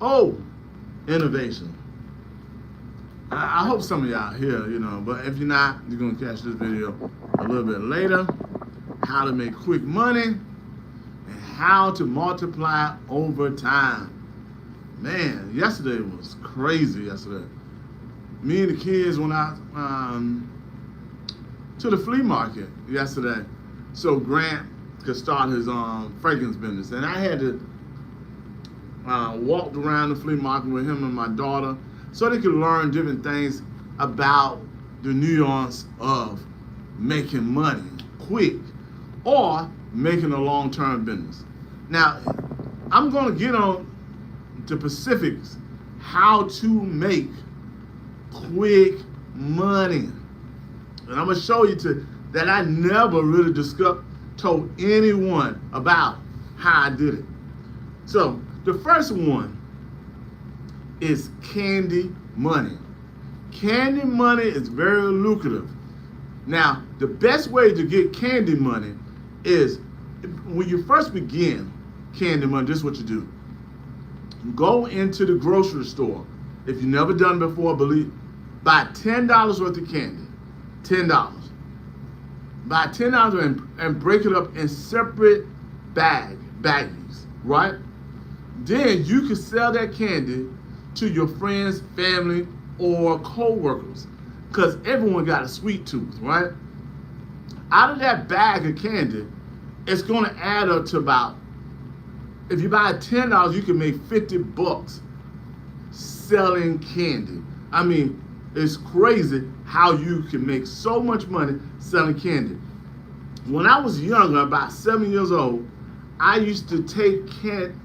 Oh, innovation. I hope some of y'all here, but if you're not, you're gonna catch this video a little bit later. How to make quick money and how to multiply over time. Man, yesterday was crazy. Yesterday, me and the kids went out to the flea market yesterday, so Grant could start his fragrance business, and I had to walked around the flea market with him and my daughter so they could learn different things about the nuance of making money quick or making a long-term business. Now, I'm going to get on to specifics how to make quick money. And I'm going to show you that I never really told anyone about how I did it. So the first one is candy money. Candy money is very lucrative. Now, the best way to get candy money is when you first begin candy money, this is what you do. Go into the grocery store. If you've never done it before, buy $10 worth of candy. $10. Buy $10 and break it up in separate baggies, right? Then you can sell that candy to your friends, family, or co-workers, because everyone got a sweet tooth, right? Out of that bag of candy, it's going to add up to about, if you buy $10, you can make $50 selling candy. I mean, it's crazy how you can make so much money selling candy. When I was younger, about 7 years old, I used to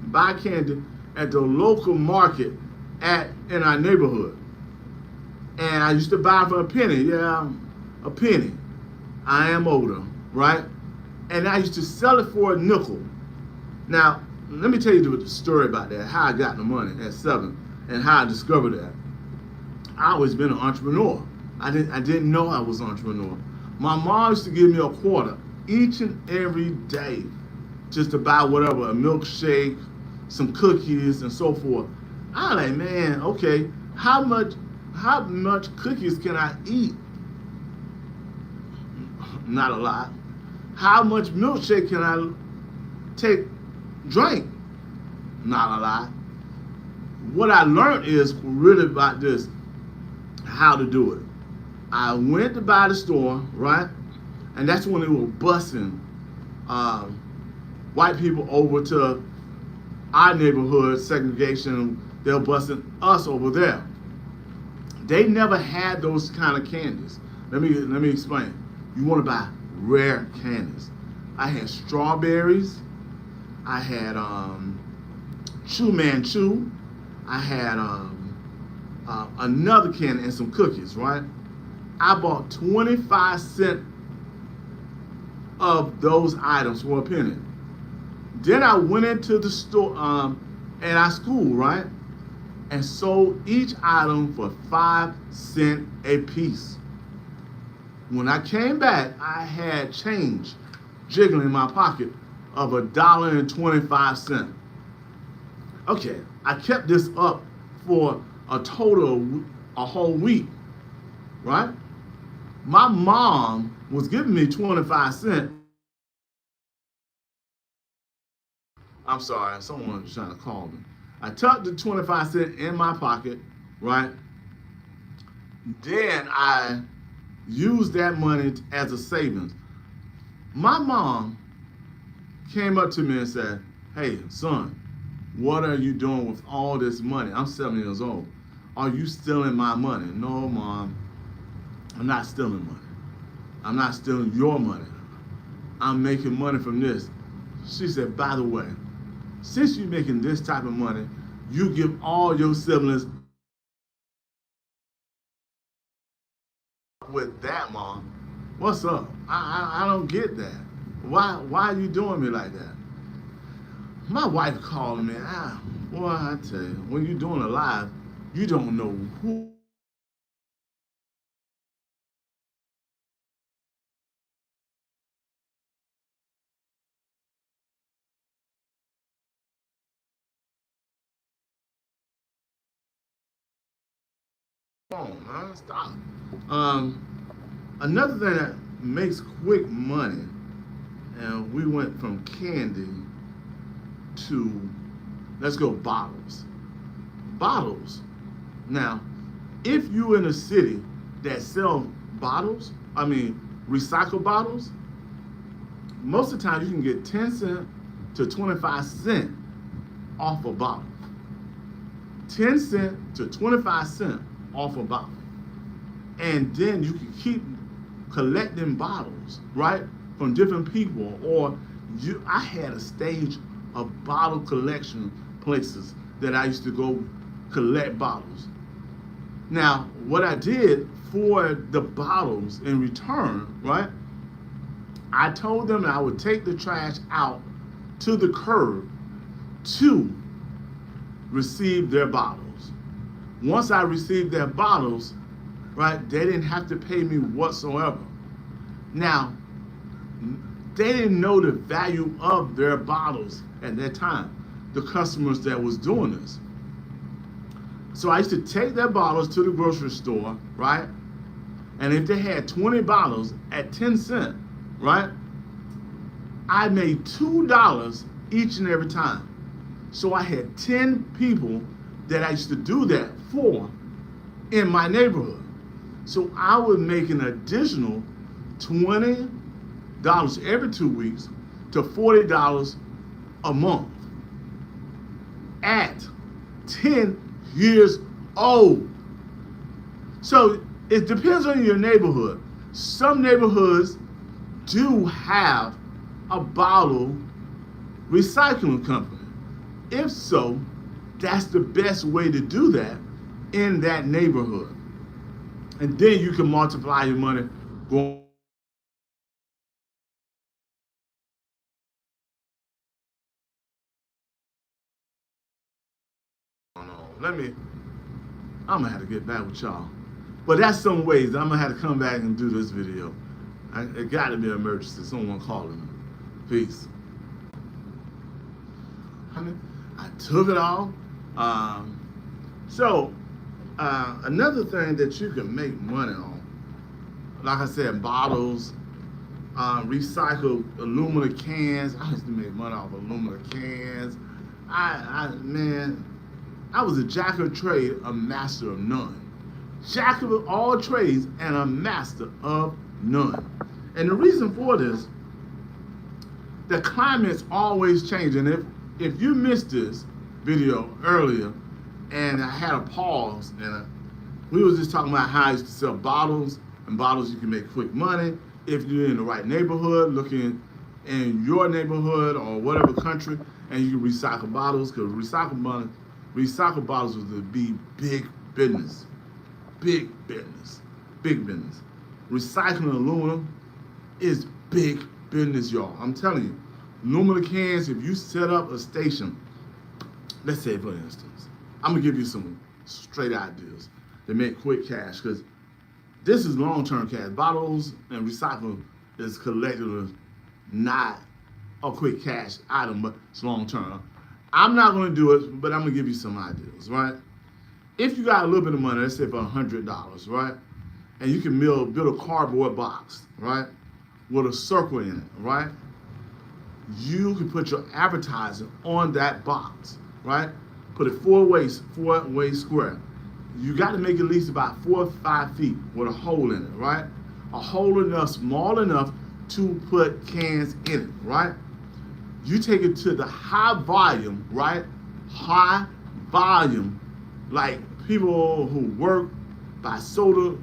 buy candy at the local market in our neighborhood. And I used to buy for a penny. Yeah, a penny. I am older, right? And I used to sell it for a nickel. Now, let me tell you the story about that, how I got the money at 7 and how I discovered that. I always been an entrepreneur. I didn't know I was an entrepreneur. My mom used to give me a quarter each and every day just to buy whatever, a milkshake, some cookies, and so forth. I'm like, man, okay, how much cookies can I eat? Not a lot. How much milkshake can I drink? Not a lot. What I learned is really about this, how to do it. I went to buy the store, right? And that's when they were busing white people over to our neighborhood segregation. They were busing us over there. They never had those kind of candies. Let me explain. You want to buy rare candies. I had strawberries. I had Chew Man Chew. I had another candy and some cookies, right? I bought 25 cents of those items for a penny. Then I went into the store at our school, right? And sold each item for 5 cents a piece. When I came back, I had change jiggling in my pocket of $1.25. Okay, I kept this up for a total of a whole week, right? My mom was giving me 25 cents. I'm sorry, someone was trying to call me. I tucked the 25 cents in my pocket, right? Then I used that money as a savings. My mom came up to me and said, hey, son, what are you doing with all this money? I'm 7 years old. Are you stealing my money? No, Mom, I'm not stealing money. I'm not stealing your money. I'm making money from this. She said, by the way, since you're making this type of money, you give all your siblings with that, Mom. What's up? I don't get that. Why are you doing me like that? My wife called me. Boy, I tell you, when you're doing a live, you don't know who on, man, stop. Another thing that makes quick money, and we went from candy to, let's go bottles. Bottles. Now, if you in a city that sell bottles, recycled bottles, most of the time you can get 10 cents to 25 cents off a bottle. 10 cents to 25 cents off a bottle. And then you can keep collecting bottles, right, from different people. Or I had a stage of bottle collection places that I used to go collect bottles. Now, what I did for the bottles in return, right, I told them I would take the trash out to the curb to receive their bottles. Once I received their bottles, right, they didn't have to pay me whatsoever. Now, they didn't know the value of their bottles at that time, the customers that was doing this. So I used to take their bottles to the grocery store, right? And if they had 20 bottles at 10 cents, right, I made $2 each and every time. So I had 10 people that I used to do that for in my neighborhood. So I would make an additional $20 every 2 weeks to $40 a month at 10 years old. So it depends on your neighborhood. Some neighborhoods do have a bottle recycling company. If so, that's the best way to do that in that neighborhood. And then you can multiply your money going. I'm gonna have to get back with y'all. But that's some ways I'm gonna have to come back and do this video. It gotta be an emergency, someone calling me. Peace. I took it all. Another thing that you can make money on, like I said, bottles, recycled aluminum cans. I used to make money off aluminum cans. I was a jack of trade, a master of none. Jack of all trades and a master of none. And the reason for this, the climate's always changing. If you missed this video earlier, and I had a pause, and we was just talking about how I used to sell bottles, and bottles you can make quick money if you're in the right neighborhood, looking in your neighborhood or whatever country, and you can recycle bottles, because recycle bottles was to be big business. Big business. Big business. Recycling aluminum is big business, y'all. I'm telling you. Aluminum cans, if you set up a station, let's say for instance, I'm gonna give you some straight ideas to make quick cash, because this is long-term cash. Bottles and recycling is collectively not a quick cash item, but it's long-term. I'm not gonna do it, but I'm gonna give you some ideas, right? If you got a little bit of money, let's say for $100, right? And you can build a cardboard box, right? With a circle in it, right? You can put your advertising on that box, right? Put it four-way square. You got to make at least about 4 or 5 feet with a hole in it, right? A hole enough, small enough to put cans in it, right? You take it to the high volume, right? High volume, like people who work by soda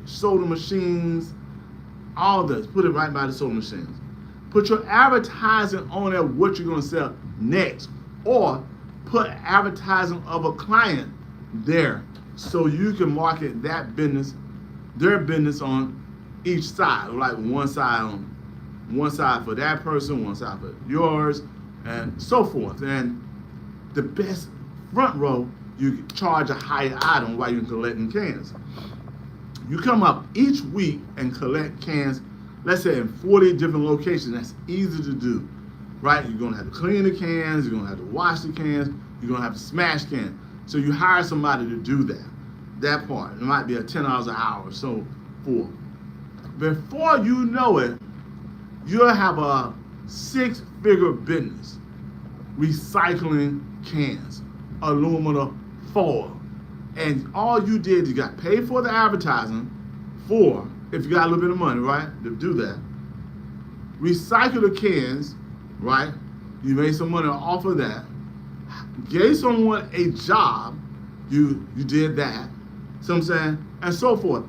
machines, all this. Put it right by the soda machines. Put your advertising on there, what you're gonna sell next, or put advertising of a client there, so you can market that business, their business on each side, like one side for that person, one side for yours, and so forth. And the best front row, you charge a higher item while you're collecting cans. You come up each week and collect cans, let's say in 40 different locations. That's easy to do, right? You're gonna have to clean the cans, you're gonna have to wash the cans, you're gonna have to smash cans. So you hire somebody to do that. that part. It might be a $10 an hour or so forth. Before you know it, you'll have a 6-figure business recycling cans, aluminum foil. And all you did, you got paid for the advertising for, if you got a little bit of money, right, to do that. Recycle the cans, right? You made some money off of that. Gave someone a job, you did that. See what I'm saying? And so forth.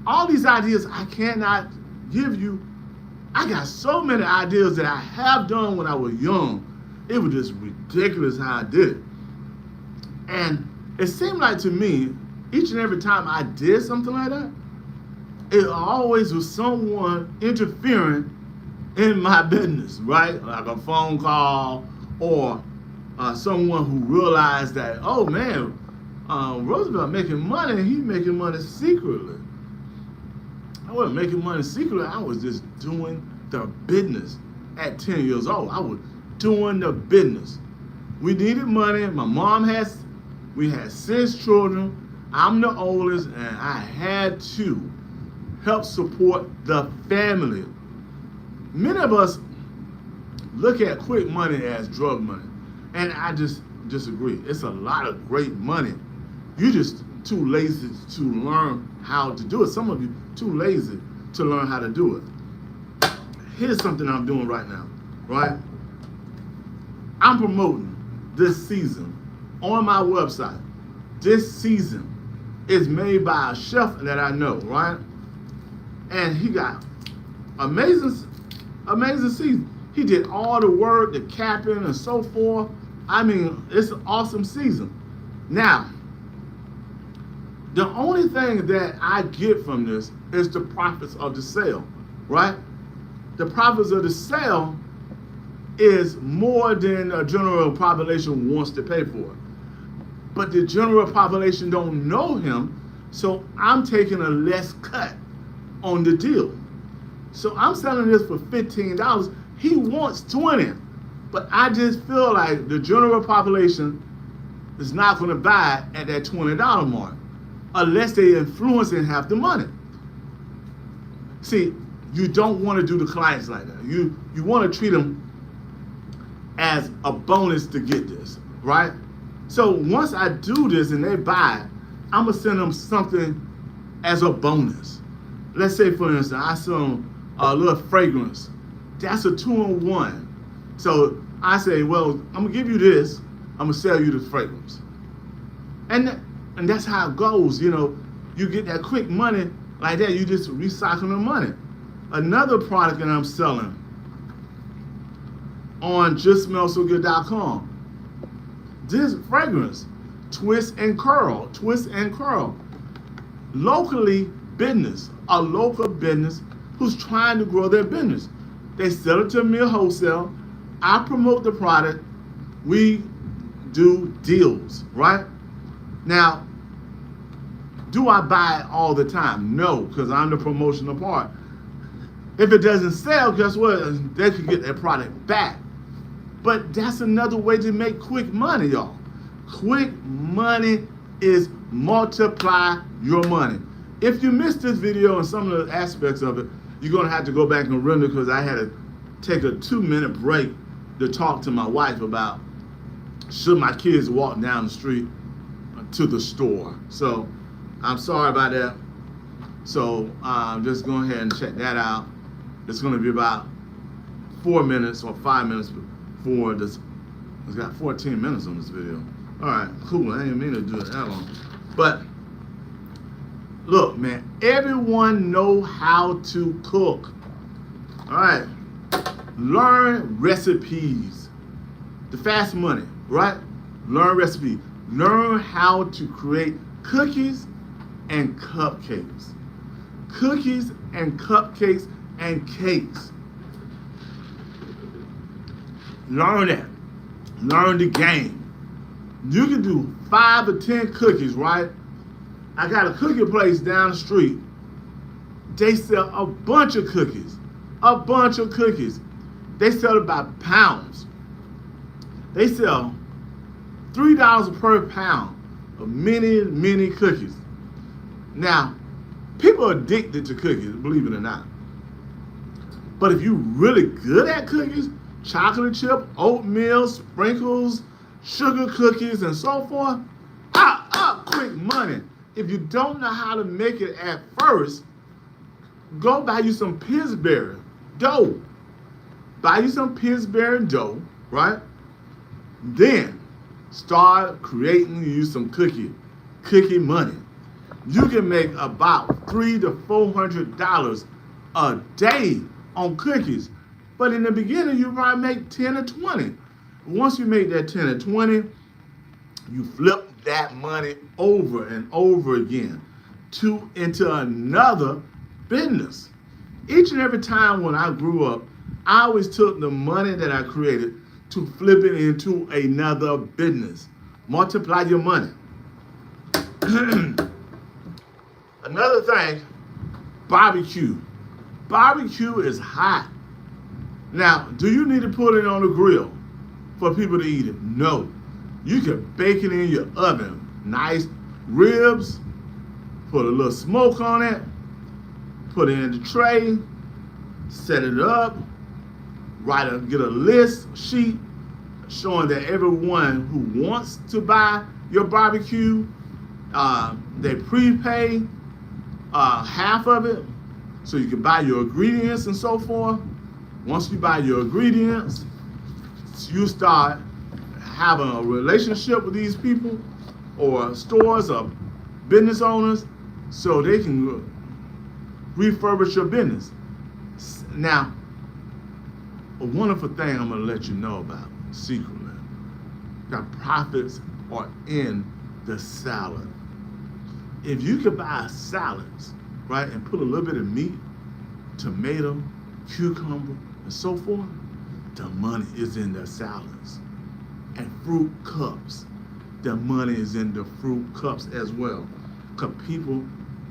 All these ideas I cannot give you. I got so many ideas that I have done when I was young. It was just ridiculous how I did it. And it seemed like to me, each and every time I did something like that, it always was someone interfering in my business, right? Like a phone call or someone who realized that, oh man, Roosevelt making money, and he's making money secretly. I wasn't making money secretly, I was just doing the business at 10 years old. I was doing the business. We needed money. My mom we had 6 children. I'm the oldest, and I had to help support the family. Many of us look at quick money as drug money, and I just disagree. It's a lot of great money. You're just too lazy to learn how to do it. Some of you too lazy to learn how to do it. Here's something I'm doing right now, right? I'm promoting this season on my website. This season is made by a chef that I know, right? And he got amazing season. He did all the work, the capping and so forth. I mean, it's an awesome season. Now, the only thing that I get from this is the profits of the sale, right? The profits of the sale is more than a general population wants to pay for. But the general population don't know him, so I'm taking a less cut on the deal. So I'm selling this for $15. He wants 20, but I just feel like the general population is not going to buy at that $20 mark unless they influence and have the money. See, you don't want to do the clients like that. You want to treat them as a bonus to get this, right? So once I do this and they buy it, I'm going to send them something as a bonus. Let's say, for instance, I sell them a little fragrance. That's a 2-in-1. So I say, well, I'm going to give you this. I'm going to sell you the fragrance. And that's how it goes. You know, you get that quick money like that. You just recycle the money. Another product that I'm selling on justsmellsogood.com. This fragrance, Twist and Curl. Locally business, a local business who's trying to grow their business. They sell it to me wholesale. I promote the product. We do deals, right? Now, do I buy it all the time? No, because I'm the promotional part. If it doesn't sell, guess what? They could get their product back. But that's another way to make quick money, y'all. Quick money is multiply your money. If you missed this video and some of the aspects of it, you're going to have to go back and render because I had to take a 2-minute break to talk to my wife about should my kids walk down the street to the store. So I'm sorry about that. So just go ahead and check that out. It's going to be about 4 minutes or 5 minutes for this. It's got 14 minutes on this video. All right, cool. I didn't mean to do it that long. But look, man, everyone know how to cook. All right, learn recipes. The fast money, right? Learn recipes. Learn how to create cookies and cupcakes. Cookies and cupcakes and cakes. Learn that. Learn the game. You can do 5 or 10 cookies, right? I got a cookie place down the street. They sell a bunch of cookies. A bunch of cookies. They sell it by pounds. They sell $3 per pound of many, many cookies. Now, people are addicted to cookies, believe it or not. But if you're really good at cookies, chocolate chip, oatmeal, sprinkles, sugar cookies, and so forth, quick money. If you don't know how to make it at first, go buy you some Pillsbury dough. Buy you some Pillsbury dough, right? Then start creating you some cookie money. You can make about $300 to $400 a day on cookies. But in the beginning, you probably make 10 or 20. Once you make that 10 or 20, you flip that money over and over again into another business. Each and every time when I grew up, I always took the money that I created to flip it into another business. Multiply your money. Another thing, barbecue. Barbecue is hot. Now, do you need to put it on the grill for people to eat it? No. You can bake it in your oven. Nice ribs, put a little smoke on it, put it in the tray, set it up, get a list sheet showing that everyone who wants to buy your barbecue, they prepay half of it so you can buy your ingredients and so forth. Once you buy your ingredients, you start having a relationship with these people or stores or business owners so they can refurbish your business. Now, a wonderful thing I'm going to let you know about secretly, that profits are in the salad. If you could buy salads, right, and put a little bit of meat, tomato, cucumber, and so forth, the money is in the salads. And fruit cups, the money is in the fruit cups as well. Because people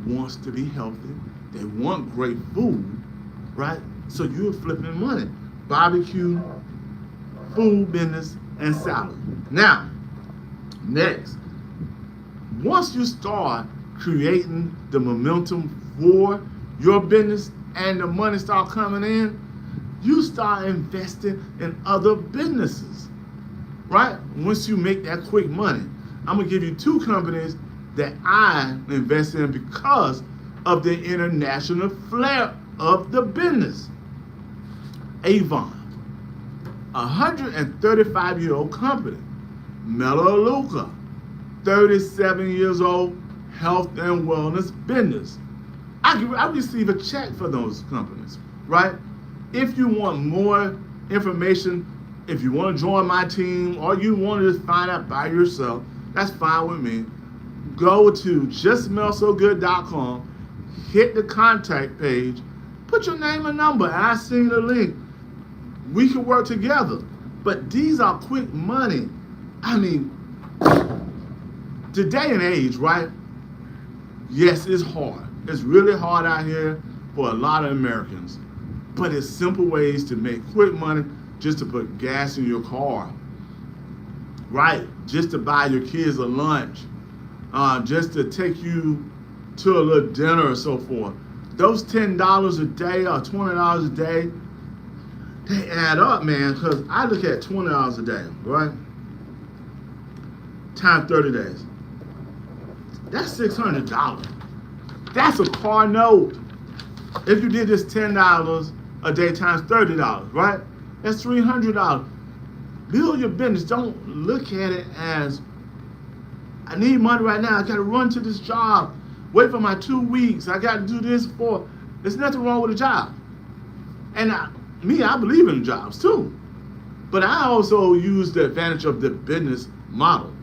wants to be healthy, they want great food, right? So you're flipping money. Barbecue, food business, and salad. Now, next, once you start creating the momentum for your business and the money start coming in, you start investing in other businesses, right? Once you make that quick money, I'm gonna give you two companies that I invest in because of the international flair of the business. Avon, a 135-year-old company. Melaleuca, 37 years old, health and wellness business. I receive a check for those companies, right? If you want more information, if you want to join my team, or you want to just find out by yourself, that's fine with me. Go to justsmellsogood.com, hit the contact page, put your name and number, and I send you the link. We can work together. But these are quick money. I mean, the day and age, right? Yes, it's hard. It's really hard out here for a lot of Americans. But it's simple ways to make quick money, just to put gas in your car, right? Just to buy your kids a lunch, just to take you to a little dinner or so forth. Those $10 a day or $20 a day, they add up, man, because I look at $20 a day, right? Times 30 days. That's $600. That's a car note. If you did this $10 a day times $30, right? That's $300. Build your business. Don't look at it as, I need money right now. I got to run to this job. Wait for my 2 weeks. I got to do this for. There's nothing wrong with a job. And I believe in jobs too. But I also use the advantage of the business model.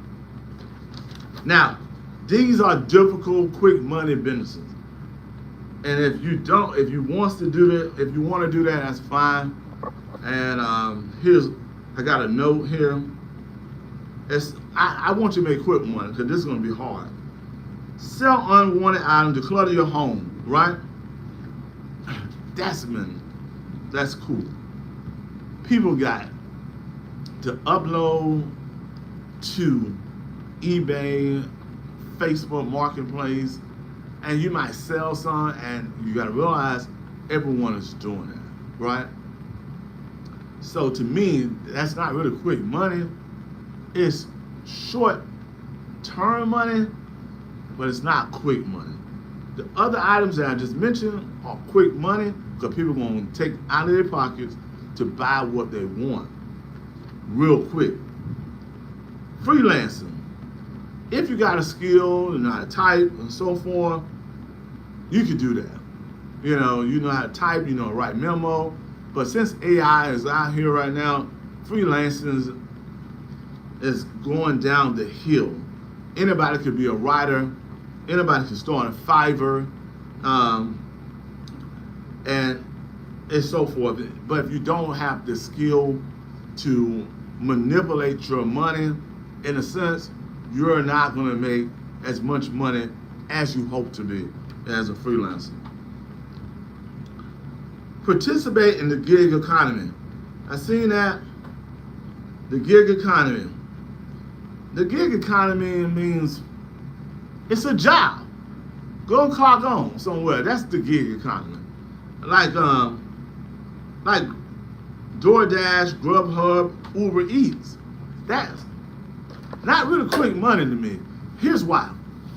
Now, these are difficult, quick money businesses. And if you want to do that, that's fine. And I got a note here. I want you to make quick money because this is going to be hard. Sell unwanted items, declutter your home, right? That's cool. People got to upload to eBay, Facebook Marketplace, and you might sell some, and you got to realize everyone is doing that, right? So to me, that's not really quick money. It's short-term money, but it's not quick money. The other items that I just mentioned are quick money because people are going to take out of their pockets to buy what they want real quick. Freelancing. If you got a skill and know how to type and so forth, you could do that. You know how to type, you know, write memo. But since AI is out here right now, freelancing is going down the hill. Anybody could be a writer. Anybody can start a Fiverr, and so forth. But if you don't have the skill to manipulate your money, in a sense, you're not going to make as much money as you hope to be as a freelancer. Participate in the gig economy. I seen that. The gig economy. The gig economy means it's a job. Go clock on somewhere. That's the gig economy. Like DoorDash, Grubhub, Uber Eats. That's not really quick money to me. Here's why.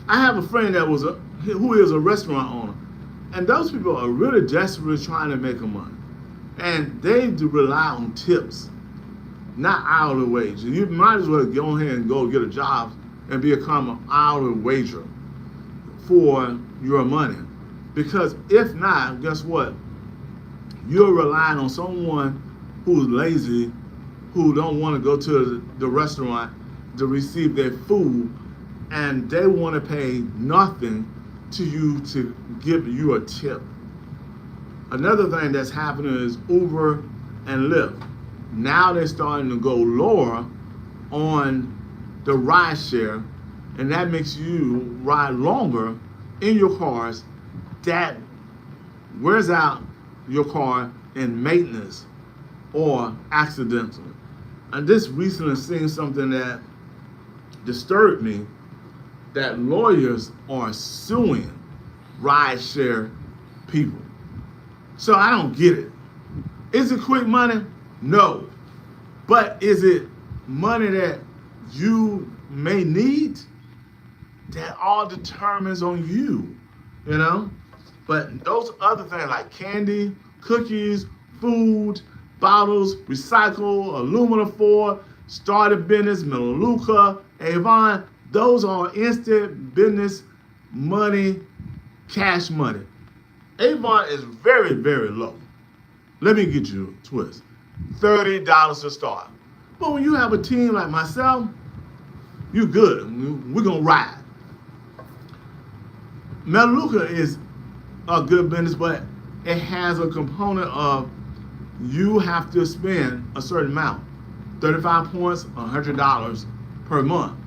I have a friend who is a restaurant owner, and those people are really desperately trying to make a money, and they do rely on tips, not hourly wage. And you might as well go ahead and go get a job and become an hourly wager for your money, because if not, guess what? You're relying on someone who's lazy, who don't want to go to the restaurant to receive their food, and they want to pay nothing to you to give you a tip. Another thing that's happening is Uber and Lyft. Now they're starting to go lower on the ride share, and that makes you ride longer in your cars. That wears out your car in maintenance or accidental. And this recently seen something that disturbed me, that lawyers are suing rideshare people. So I don't get it. Is it quick money? No. But is it money that you may need? That all determines on you, you know? But those other things like candy, cookies, food, bottles, recycle, aluminum foil, start a business, Melaleuca, Avon, those are instant business money, cash money. Avon is very, very low. Let me get you a twist. $30 to start. But when you have a team like myself, you good. We're going to ride. Melaleuca is a good business, but it has a component of you have to spend a certain amount, 35 points, $100 per month.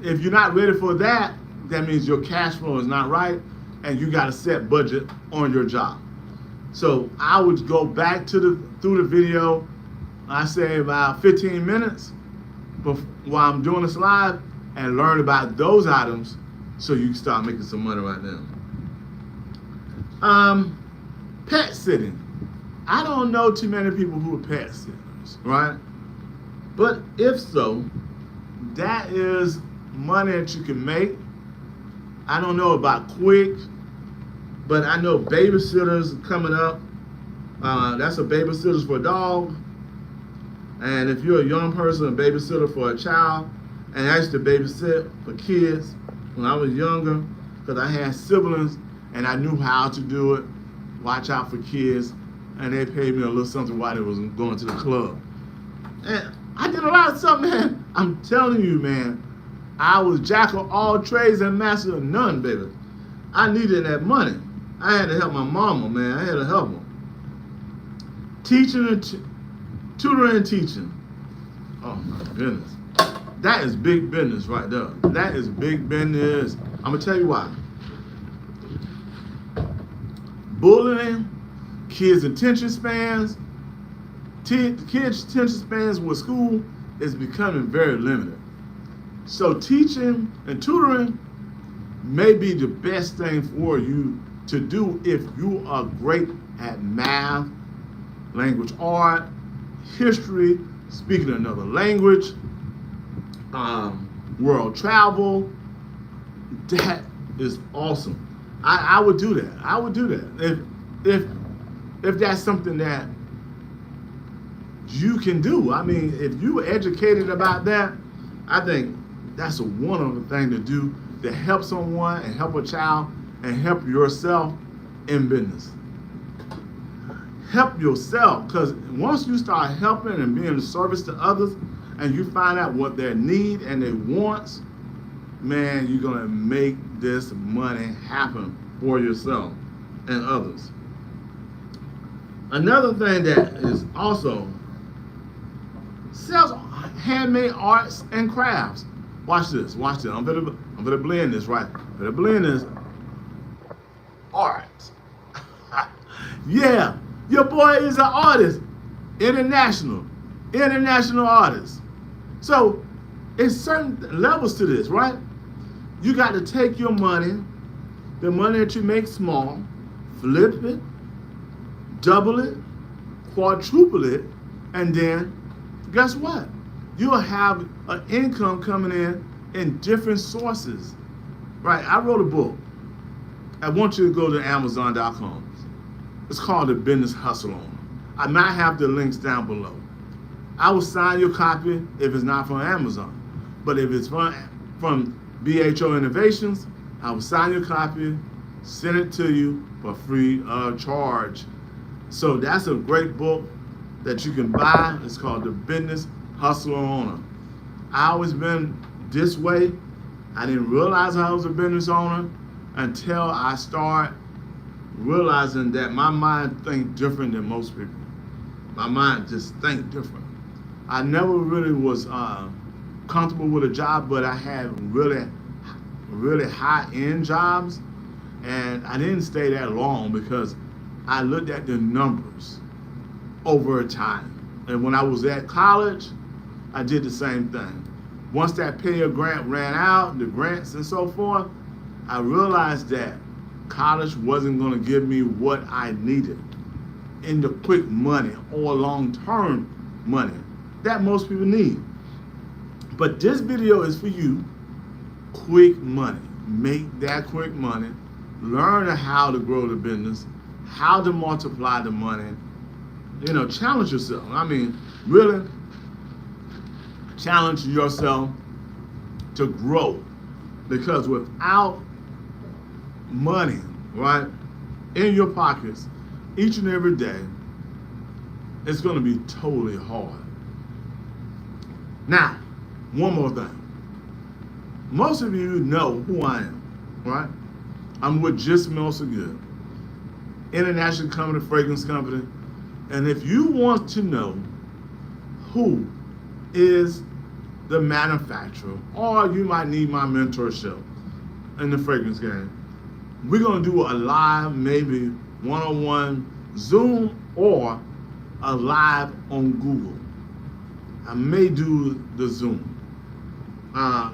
If you're not ready for that, that means your cash flow is not right, and you got to set budget on your job. So I would go back through the video. I say about 15 minutes while I'm doing this live, and learn about those items so you can start making some money right now. Pet sitting. I don't know too many people who are pet sitters, right? But if so, that is money that you can make. I don't know about quick, but I know babysitters coming up. That's a babysitter for a dog. And if you're a young person, a babysitter for a child. And I used to babysit for kids when I was younger because I had siblings and I knew how to do it. Watch out for kids. And they paid me a little something while they was going to the club. And I did a lot of stuff, man. I'm telling you, man. I was jack of all trades and master of none, baby. I needed that money. I had to help my mama, man. I had to help her. Teaching and tutoring and teaching. Oh my goodness. That is big business right there. That is big business. I'm gonna tell you why. Bullying, kids' attention spans, kids' attention spans with school is becoming very limited. So teaching and tutoring, may be the best thing for you to do if you are great at math, language art, history, speaking another language, world travel. That is awesome. I would do that. I would do that if that's something that you can do. I mean, if you're educated about that, I think that's a wonderful thing to do to help someone and help a child and help yourself in business. Help yourself, because once you start helping and being of service to others and you find out what their need and their wants, man, you're going to make this money happen for yourself and others. Another thing that is also sells handmade arts and crafts. Watch this. Watch this. I'm gonna blend this, right? I'm gonna blend this. Art. Yeah, your boy is an artist. International artist. So it's certain levels to this, right? You got to take your money, the money that you make small, flip it, double it, quadruple it, and then guess what? You'll have an income coming in different sources. Right? I wrote a book. I want you to go to Amazon.com. It's called The Business Hustle Owner. I might have the links down below. I will sign your copy if it's not from Amazon. But if it's from BHO Innovations, I will sign your copy, send it to you for free of charge. So that's a great book that you can buy. It's called The Business Hustle Owner. I always been this way. I didn't realize I was a business owner until I start realizing that my mind thinks different than most people. My mind just thinks different. I never really was comfortable with a job, but I had really high-end jobs, and I didn't stay that long because I looked at the numbers over time. And when I was at college, I did the same thing. Once that payer grant ran out, the grants and so forth, I realized that college wasn't going to give me what I needed in the quick money or long-term money that most people need. But this video is for you. Quick money. Make that quick money. Learn how to grow the business, how to multiply the money. You know, challenge yourself. I mean, really challenge yourself to grow. Because without money, right, in your pockets each and every day, it's going to be totally hard. Now, one more thing. Most of you know who I am, right? I'm with Just Smells So Good, international company, fragrance company. And if you want to know who is the manufacturer, or you might need my mentorship in the fragrance game, we're going to do a live, maybe one-on-one Zoom or a live on Google. I may do the Zoom.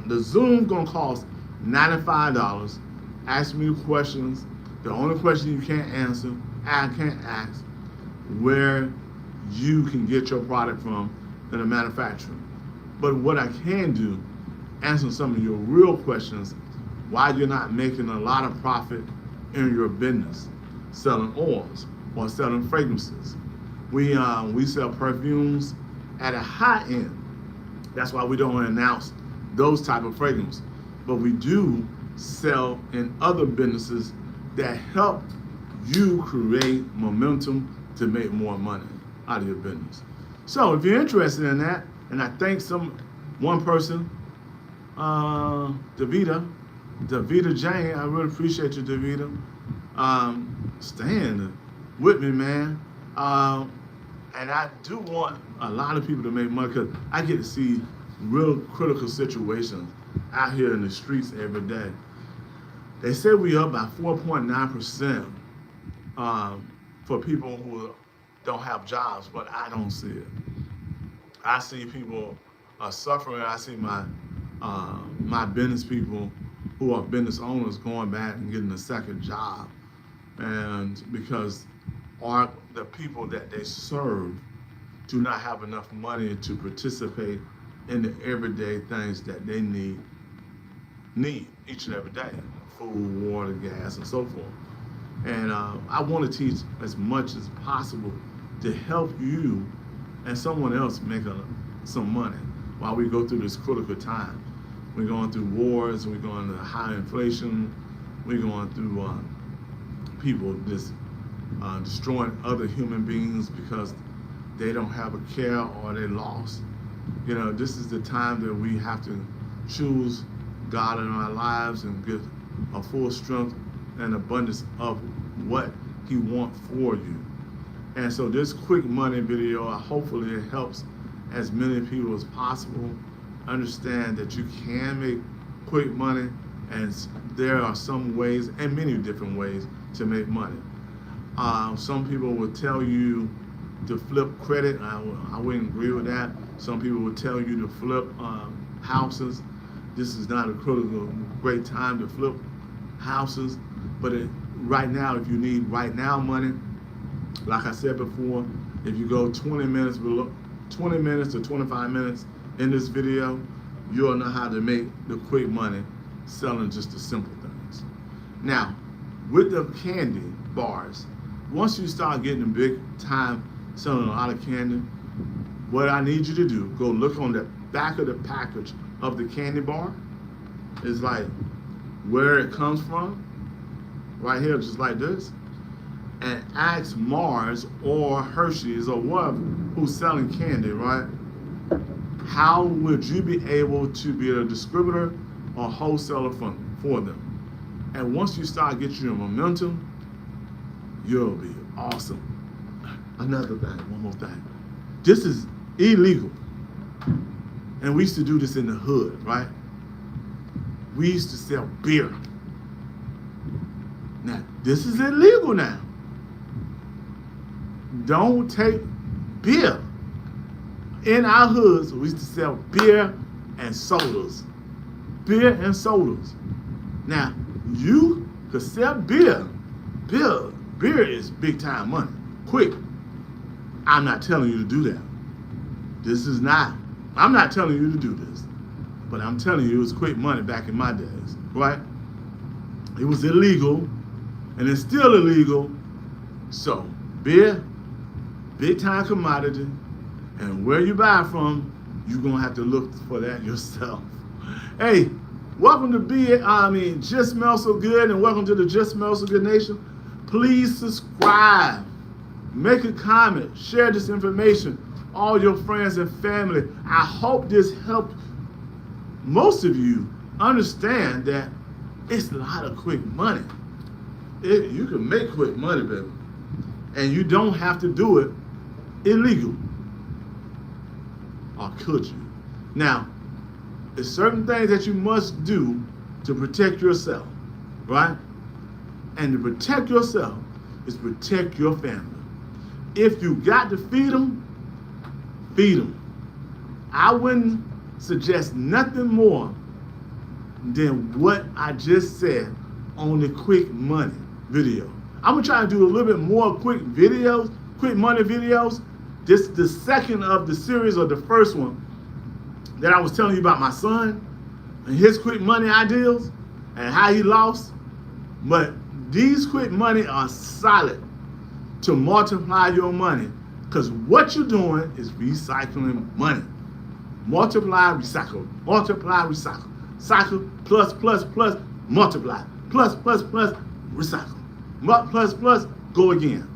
The Zoom gonna cost $95. Ask me questions. The only question you can't answer, I can't ask, where you can get your product from in the manufacturer. But what I can do, answer some of your real questions, why you're not making a lot of profit in your business, selling oils or selling fragrances. We sell perfumes at a high end. That's why we don't announce those type of fragrances. But we do sell in other businesses that help you create momentum to make more money out of your business. So if you're interested in that, and I thank one person, Davita Jane, I really appreciate you, Davita, staying with me, man. And I do want a lot of people to make money because I get to see real critical situations out here in the streets every day. They say we up by 4.9% for people who don't have jobs, but I don't see it. I see people suffering. I see my business people who are business owners going back and getting a second job, and because the people that they serve do not have enough money to participate in the everyday things that they need each and every day: food, water, gas, and so forth. And I want to teach as much as possible to help you and someone else make some money while we go through this critical time. We're going through wars, we're going through high inflation, we're going through people just destroying other human beings because they don't have a care or they're lost. You know, this is the time that we have to choose God in our lives and get a full strength and abundance of what He wants for you. And so this quick money video, hopefully it helps as many people as possible understand that you can make quick money, and there are some ways, and many different ways, to make money. Some people will tell you to flip credit. I wouldn't agree with that. Some people will tell you to flip houses. This is not a great time to flip houses, but right now, if you need right now money, like I said before, if you go 20 minutes to 25 minutes in this video, you'll know how to make the quick money selling just the simple things. Now, with the candy bars, once you start getting big time selling a lot of candy, what I need you to do, go look on the back of the package of the candy bar. It's like where it comes from, right here, just like this, and ask Mars or Hershey's or whoever who's selling candy, right? How would you be able to be a distributor or wholesaler for them? And once you start getting your momentum, you'll be awesome. Another thing, one more thing. This is illegal. And we used to do this in the hood, right? We used to sell beer. Now, this is illegal now. Don't take beer. In our hoods, we used to sell beer and sodas. Beer and sodas. Now, you could sell beer. Beer is big time money. Quick. I'm not telling you to do that. I'm not telling you to do this. But I'm telling you, it was quick money back in my days, right? It was illegal, and it's still illegal. So, beer, big time commodity, and where you buy from, you're gonna have to look for that yourself. Hey, welcome to Just Smell So Good, and welcome to the Just Smell So Good Nation. Please subscribe, make a comment, share this information, all your friends and family. I hope this helped most of you understand that it's a lot of quick money. You can make quick money, baby. And you don't have to do it illegal. Or could you? Now, there's certain things that you must do to protect yourself, right? And to protect yourself is protect your family. If you got to feed them, feed them. I wouldn't suggest nothing more than what I just said on the quick money video. I'm gonna try to do a little bit more quick money videos. This is the second of the series, or the first one that I was telling you about my son and his quick money ideas and how he lost. But these quick money are solid to multiply your money, because what you're doing is recycling money. Multiply, recycle. Multiply, recycle. Cycle, plus, multiply. Plus, recycle. Plus, go again.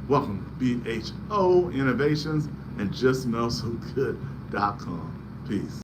Welcome to BHO Innovations and JustSmellSoGood.com. Peace.